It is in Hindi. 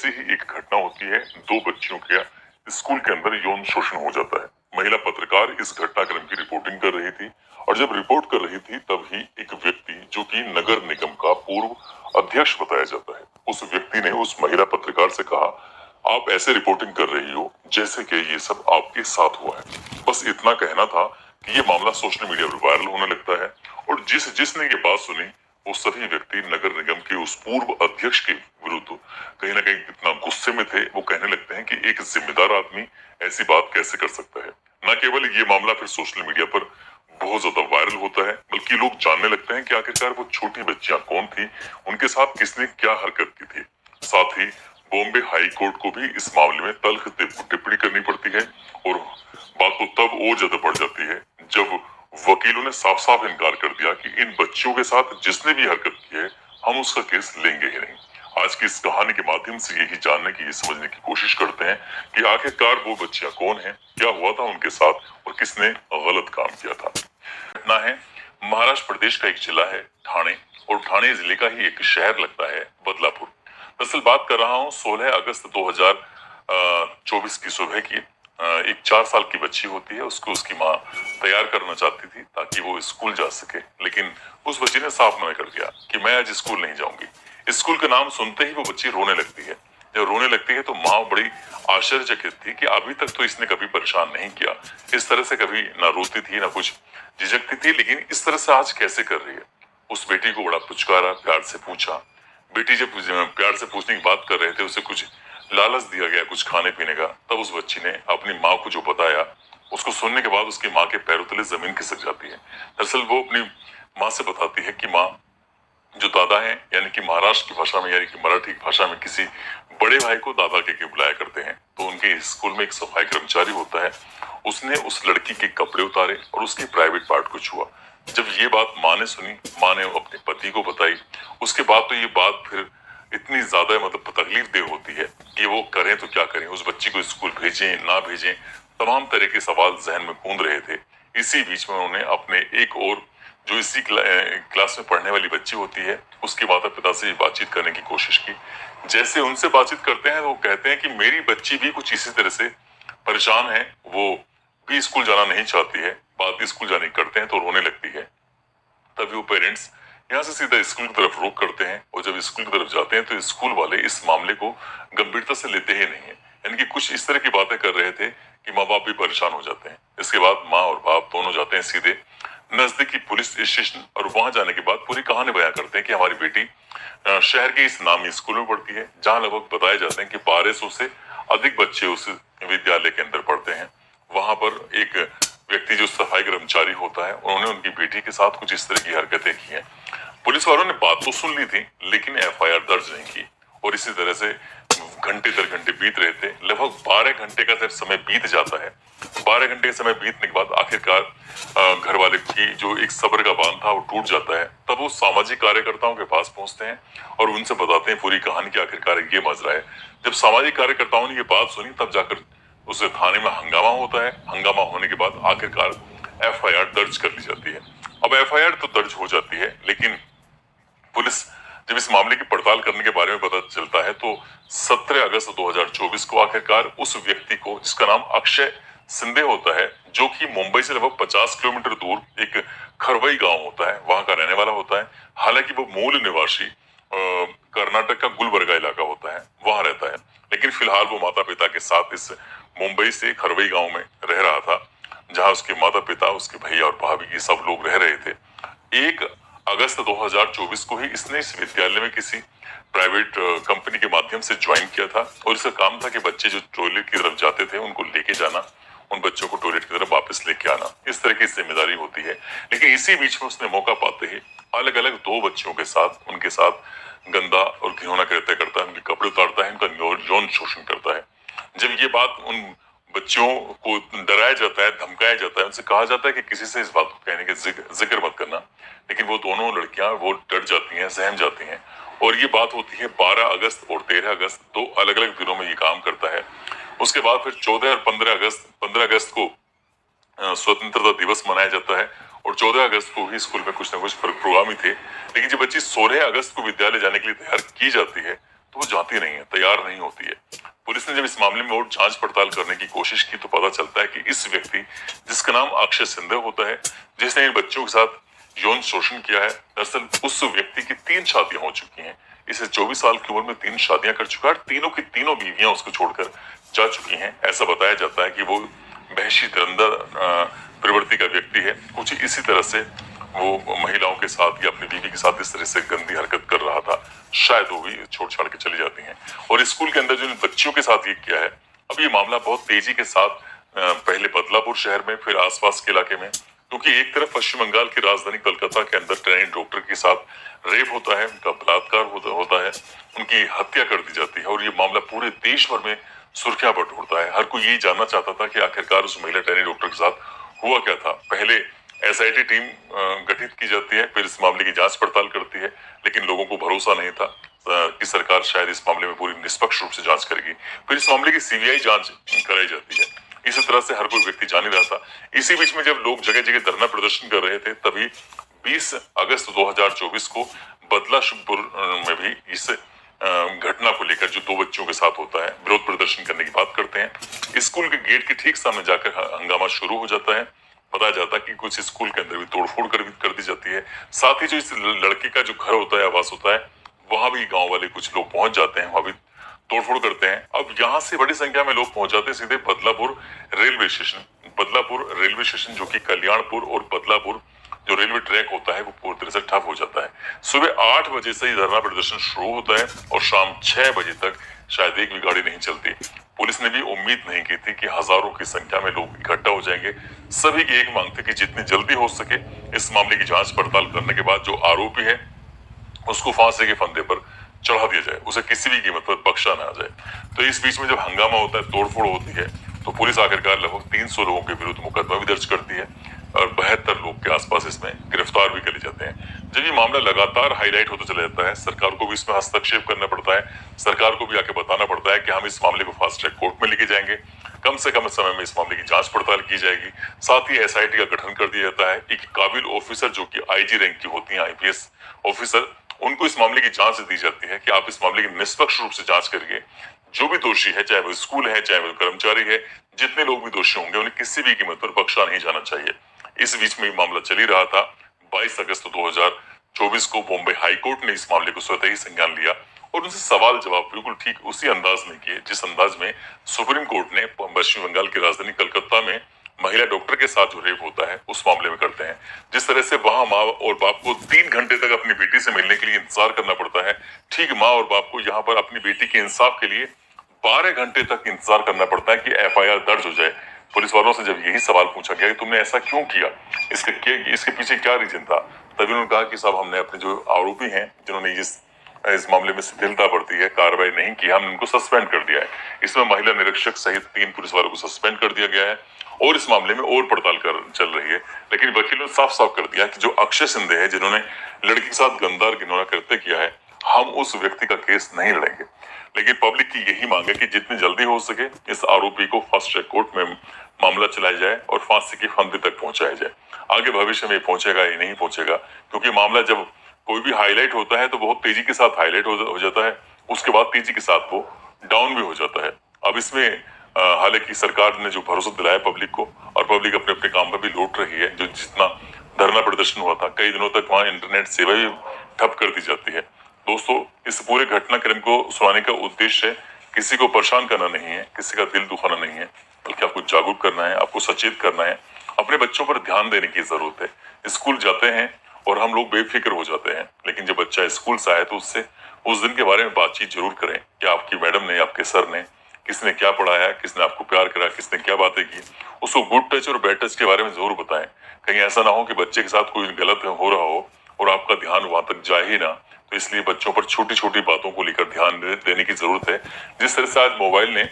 ऐसी ही एक घटना होती है। दो बच्चियों का स्कूल के अंदर यौन शोषण हो जाता है। महिला पत्रकार इस घटनाक्रम की रिपोर्टिंग कर रही थी और जब रिपोर्ट कर रही थी तभी एक व्यक्ति जो कि नगर निगम का पूर्व अध्यक्ष बताया जाता है, उस व्यक्ति ने उस महिला पत्रकार से कहा, आप ऐसे रिपोर्टिंग कर रही हो जैसे कि ये सब आपके साथ हुआ है। बस इतना कहना था कि ये मामला सोशल मीडिया पर वायरल होने लगता है और जिसने ये बात सुनी वो सभी व्यक्ति नगर निगम के उस पूर्व अध्यक्ष के विरुद्ध कहीं ना कहीं इतना गुस्से में थे, वो कहने लगते हैं कि एक जिम्मेदार आदमी ऐसी बात कैसे कर सकता है। न केवल ये मामला फिर सोशल मीडिया पर बहुत ज्यादा वायरल होता है, बल्कि लोग जानने लगते हैं कि आखिरकार वो छोटी बच्चियां कौन थी, उनके साथ किसने क्या हरकत की थी। साथ ही बॉम्बे हाई कोर्ट को भी इस मामले में तल्ख टिप्पणी करनी पड़ती है और बात तो तब और ज्यादा बढ़ जाती है जब वकीलों ने साफ साफ इनकार कर दिया कि इन बच्चियों के साथ जिसने भी हरकत की है हम उसका केस लेंगे ही नहीं। आज की इस कहानी के माध्यम से यही जानने की, ये समझने की कोशिश करते हैं कि आखिरकार वो बच्चियां कौन हैं, क्या हुआ था उनके साथ और किसने गलत काम किया था। घटना है महाराष्ट्र प्रदेश का एक जिला है ठाणे, और ठाणे जिले का ही एक शहर लगता है बदलापुर। दरअसल बात कर रहा हूँ 16 अगस्त 2024 की सुबह की। एक 4 साल की बच्ची होती है, उसको उसकी माँ तैयार करना चाहती थी ताकि वो स्कूल जा सके, लेकिन उस बच्ची ने साफ मना कर दिया कि मैं आज स्कूल नहीं जाऊंगी। स्कूल का नाम सुनते ही वो बच्ची रोने लगती है। जब रोने लगती है तो माँ बड़ी आश्चर्यचकित थी कि अभी तक तो इसने कभी परेशान नहीं किया, इस तरह से कभी ना रोती थी ना कुछ झिझकती थी, लेकिन इस तरह से आज कैसे कर रही है। उस बेटी को बड़ा पुचकारा, प्यार से पूछा। बेटी जब प्यार से पूछने की बात कर रहे थे, उसे कुछ लालच दिया गया कुछ खाने पीने का, तब उस बच्ची ने अपनी माँ को जो बताया, उसको सुनने के बाद उसकी माँ के पैरों तले जमीन खिसक जाती है। दरअसल वो अपनी माँ से बताती है कि माँ, जो दादा है यानी कि महाराष्ट्र की भाषा में यानी कि मराठी भाषा में किसी बड़े भाई को दादा के बुलाया करते हैं, तो उनके स्कूल में एक सफाई कर्मचारी होता है, उसने उस लड़की के कपड़े उतारे और उसके प्राइवेट पार्ट को छुआ। जब ये बात माँ ने सुनी, माँ ने अपने पति को बताई। उसके बाद तो ये बात फिर इतनी ज्यादा तकलीफ दे होती है कि वो करें तो क्या करें, उस बच्ची को स्कूल भेजें ना भेजें, तमाम तरह के सवाल जहन में गूंज रहे थे। इसी बीच में उन्होंने अपने एक और जो इसी क्लास में पढ़ने वाली बच्ची होती है, उसके माता पिता से बातचीत करने की कोशिश की। जैसे उनसे बातचीत करते हैं तो वो कहते हैं कि मेरी बच्ची भी कुछ इसी तरह से परेशान है, वो भी स्कूल जाना नहीं चाहती है, बात भी स्कूल जाने की करते हैं तो रोने लगती है। तभी वो पेरेंट्स यहाँ से सीधा स्कूल की तरफ रुख करते हैं और जब स्कूल की तरफ जाते हैं तो स्कूल वाले इस मामले को गंभीरता से लेते ही नहीं है, यानी कि कुछ इस तरह की बातें कर रहे थे कि माँ बाप भी परेशान हो जाते हैं। इसके बाद माँ और बाप दोनों जाते हैं सीधे नजदीकी पुलिस स्टेशन और वहां जाने के बाद पूरी कहानी बयां करते हैं कि हमारी बेटी शहर के इस नामी स्कूल में पढ़ती है, जहां लगभग बताए जाते हैं कि 1200 से अधिक बच्चे उस विद्यालय के अंदर पढ़ते हैं। वहां पर एक व्यक्ति जो सफाई कर्मचारी होता है, उन्होंने उनकी बेटी के साथ कुछ इस तरह की हरकतें की हैं। पुलिस वालों ने बात तो सुन ली थी लेकिन एफआईआर दर्ज नहीं की और इसी तरह से घंटे दर घंटे बीत रहे थे। लगभग 12 घंटे का जब समय बीत जाता है, 12 घंटे का समय बीतने के बाद आखिरकार घर वाले की जो एक सब्र का बांध था वो टूट जाता है। तब वो सामाजिक कार्यकर्ताओं के पास पहुंचते हैं और उनसे बताते हैं पूरी कहानी की आखिरकार ये मजरा है। जब सामाजिक कार्यकर्ताओं ने ये बात सुनी तब जाकर उस थाने में हंगामा होता है। हंगामा होने के बाद आखिरकार एफआईआर दर्ज कर ली जाती है। अब एफआईआर तो दर्ज हो जाती है, लेकिन पुलिस जब इस मामले की पड़ताल करने के बारे में पता चलता है तो 17 अगस्त 2024 को आखिरकार उस व्यक्ति को, जिसका नाम अक्षय सिंधे होता है, जो कि मुंबई से लगभग 50 किलोमीटर दूर एक खरवई गांव होता है, वहां का रहने वाला होता है। हालांकि वो मूल निवासी कर्नाटक का गुलबर्गा इलाका होता है, वहां रहता है, लेकिन फिलहाल वो माता पिता के साथ इस मुंबई से खरवई गांव में रह रहा था, जहां उसके माता पिता, उसके भैया और भाभी, ये सब लोग रह रहे थे। 1 अगस्त 2024 को ही इसने इस विद्यालय में किसी प्राइवेट कंपनी के माध्यम से ज्वाइन किया था और इसका काम था कि बच्चे जो टॉयलेट की तरफ जाते थे उनको लेके जाना, उन बच्चों को टॉयलेट की तरफ वापस लेके आना, इस तरह की जिम्मेदारी होती है। लेकिन इसी बीच में उसने मौका पाते ही अलग अलग 2 बच्चियों के साथ, उनके साथ गंदा और घिनौना कृत्य करता है, उनके कपड़े उतारता है, उनका यौन शोषण करता है। जब ये बात उन बच्चों को डराया जाता है, धमकाया जाता है, उनसे कहा जाता है कि किसी से इस बात को कहने के जिक्र मत करना, लेकिन वो दोनों लड़कियां वो डर जाती हैं, सहम जाती हैं। और ये बात होती है 12 अगस्त और 13 अगस्त, 2 अलग अलग दिनों में ये काम करता है। उसके बाद फिर 14 और 15 अगस्त को स्वतंत्रता दिवस मनाया जाता है और 14 अगस्त को ही स्कूल में कुछ ना कुछ प्रोग्राम ही थे। लेकिन जब बच्ची 16 अगस्त को विद्यालय जाने के लिए तैयार की जाती है तो वो जाती नहीं है, तैयार नहीं होती है। पुलिस ने जब इस मामले में और जांच पड़ताल करने की कोशिश की तो पता चलता है कि इस व्यक्ति, जिसका नाम अक्षय सिंधे होता है, जिसने इन बच्चों के साथ यौन शोषण किया है, दरअसल उस व्यक्ति की 3 शादियां हो चुकी हैं। इसे 24 साल की उम्र में 3 शादियां कर चुका है और तीनों की तीनों बीवियां उसको छोड़कर जा चुकी हैं। ऐसा बताया जाता है कि वो वहशी धुरंधर प्रवृत्ति का व्यक्ति है। कुछ इसी तरह से वो महिलाओं के साथ या अपनी बीवी के साथ इस तरह से गंदी हरकत कर रहा था। शायद वो भी छोड़ छाड़ के चली जाती हैं। और स्कूल के अंदर जो बच्चियों के साथ ये किया है, अब ये मामला बहुत तेजी के साथ पहले बदलापुर शहर में, फिर आसपास के इलाके में, क्योंकि एक तरफ पश्चिम बंगाल की राजधानी कोलकाता के अंदर ट्रेनिंग डॉक्टर के साथ रेप होता है, उनका बलात्कार होता है, उनकी हत्या कर दी जाती है और ये मामला पूरे देश भर में सुर्खियां बटोरता है। हर कोई यही जानना चाहता था कि आखिरकार उस महिला ट्रेनिंग डॉक्टर के साथ हुआ क्या था। पहले एसआईटी टीम गठित की जाती है, फिर इस मामले की जांच पड़ताल करती है, लेकिन लोगों को भरोसा नहीं था कि सरकार शायद इस मामले में पूरी निष्पक्ष रूप से जांच करेगी। फिर इस मामले की सीबीआई जांच कराई जाती है। इसी तरह से हर कोई व्यक्ति जान ही रहा था। इसी बीच में जब लोग जगह जगह धरना प्रदर्शन कर रहे थे, तभी 20 अगस्त 2024 को बदलापुर में भी इस घटना को लेकर जो 2 बच्चों के साथ होता है, विरोध प्रदर्शन करने की बात करते हैं। स्कूल के गेट के ठीक सामने जाकर हंगामा शुरू हो जाता है। बताया जाता है कि कुछ स्कूल के अंदर भी तोड़फोड़ कर दी जाती है। साथ ही जो इस लड़के का जो घर होता है, आवास होता है, वहां भी गांव वाले कुछ लोग पहुंच जाते हैं, वहां भी तोड़फोड़ करते हैं। अब यहाँ से बड़ी संख्या में लोग पहुंच जाते हैं सीधे Badlapur railway station. Badlapur railway station जो कि कल्याणपुर और बदलापुर जो रेलवे ट्रैक होता है, वो पूरी तरह से ठप हो जाता है। सुबह 8 बजे से धरना प्रदर्शन शुरू होता है और शाम 6 बजे तक शायद एक भी गाड़ी नहीं चलती। पुलिस ने भी उम्मीद नहीं की थी कि हजारों की संख्या में लोग इकट्ठा हो जाएंगे। सभी की एक मांग थी कि जितनी जल्दी हो सके इस मामले की जांच पड़ताल करने के बाद जो आरोपी है उसको फांसी के फंदे पर चढ़ा दिया जाए, उसे किसी भी कीमत पर बख्शा ना जाए। तो इस बीच में जब हंगामा होता है, तोड़फोड़ होती है, तो पुलिस आखिरकार लगभग 300 लोगों के विरुद्ध मुकदमा भी दर्ज करती है और 72 लोग के आसपास इसमें गिरफ्तार भी कर जाते हैं। जब ये मामला लगातार हाईलाइट होता चला जाता है, सरकार को भी इसमें हस्तक्षेप करना पड़ता है। सरकार को भी आके बताना पड़ता है कि हम इस मामले को फास्ट ट्रैक कोर्ट में लेके जाएंगे, कम से कम समय में इस मामले की जांच पड़ताल की जाएगी। साथ ही एसआईटी का गठन कर दिया जाता है। एक काबिल ऑफिसर जो कि आईजी रैंक की होती है, आईपीएस ऑफिसर, उनको इस मामले की जांच दी जाती है कि आप इस मामले की निष्पक्ष रूप से जांच करिए। जो भी दोषी है, चाहे वो स्कूल है, चाहे वो कर्मचारी है, जितने लोग भी दोषी होंगे उन्हें किसी भी कीमत पर बख्शा नहीं जाना चाहिए। इस बीच में मामला चल ही रहा था। 22 अगस्त 2024 को बॉम्बे हाईकोर्ट ने इस मामले को स्वतः ही संज्ञान लिया और उनसे सवाल जवाब बिल्कुल ठीक उसी अंदाज में किए जिस अंदाज में सुप्रीम कोर्ट ने पश्चिम बंगाल की राजधानी कलकत्ता में महिला डॉक्टर के साथ जो रेप होता है उस मामले में करते हैं। जिस तरह से वहां माँ और बाप को 3 घंटे तक अपनी बेटी से मिलने के लिए इंतजार करना पड़ता है, ठीक माँ और बाप को यहाँ पर अपनी बेटी के इंसाफ के लिए 12 घंटे तक इंतजार करना पड़ता है कि एफआईआर दर्ज हो जाए। पुलिस वालों से जब यही सवाल पूछा गया कि तुमने ऐसा क्यों किया, इसके पीछे क्या रीजन था, तभी उन्होंने कहा कि साहब हमने अपने जो आरोपी हैं जिन्होंने इस मामले में शिथिलता बरती है, कार्रवाई नहीं की, हमने उनको सस्पेंड कर दिया है। इसमें महिला निरीक्षक सहित 3 पुलिस वालों को सस्पेंड कर दिया गया है और इस मामले में और पड़ताल चल रही है। लेकिन वकीलों ने साफ साफ कर दिया कि जो अक्षय सिंधे है, जिन्होंने लड़की के साथ गंदार घिनौना कृत्य किया है, हम उस व्यक्ति का केस नहीं लड़ेंगे। लेकिन पब्लिक की यही मांग है कि जितनी जल्दी हो सके इस आरोपी को फास्ट ट्रैक कोर्ट में मामला चलाया जाए और फांसी के फंदे तक पहुंचाया जाए। आगे भविष्य में पहुंचेगा या नहीं पहुंचेगा, क्योंकि मामला जब कोई भी हाईलाइट होता है तो बहुत तेजी के साथ हाईलाइट हो जाता है, उसके बाद तेजी के साथ वो डाउन भी हो जाता है। अब इसमें हालांकि सरकार ने जो भरोसा दिलाया पब्लिक को, और पब्लिक अपने अपने काम पर भी लौट रही है। जो जितना धरना प्रदर्शन हुआ था, कई दिनों तक वहां इंटरनेट सेवा भी ठप कर दी जाती है। दोस्तों, इस पूरे घटनाक्रम को सुनाने का उद्देश्य किसी को परेशान करना नहीं है, किसी का दिल दुखाना नहीं है, बल्कि आपको जागरूक करना है, आपको सचेत करना है। अपने बच्चों पर ध्यान देने की जरूरत है। स्कूल जाते हैं और हम लोग बेफिक्र हो जाते हैं, लेकिन जब बच्चा स्कूल से आए तो उससे उस दिन के बारे में बातचीत जरूर करें कि आपकी मैडम ने, आपके सर ने, किसने क्या पढ़ाया, किसने आपको प्यार करा, किसने क्या बातें की। उसको गुड टच और बैड टच के बारे में जरूर बताएं। कहीं ऐसा ना हो कि बच्चे के साथ कोई गलत हो रहा हो और आपका ध्यान वहां तक जाए ही ना। तो इसलिए बच्चों पर छोटी छोटी बातों को लेकर ध्यान देने की जरूरत है। जिस तरह से आज मोबाइल ने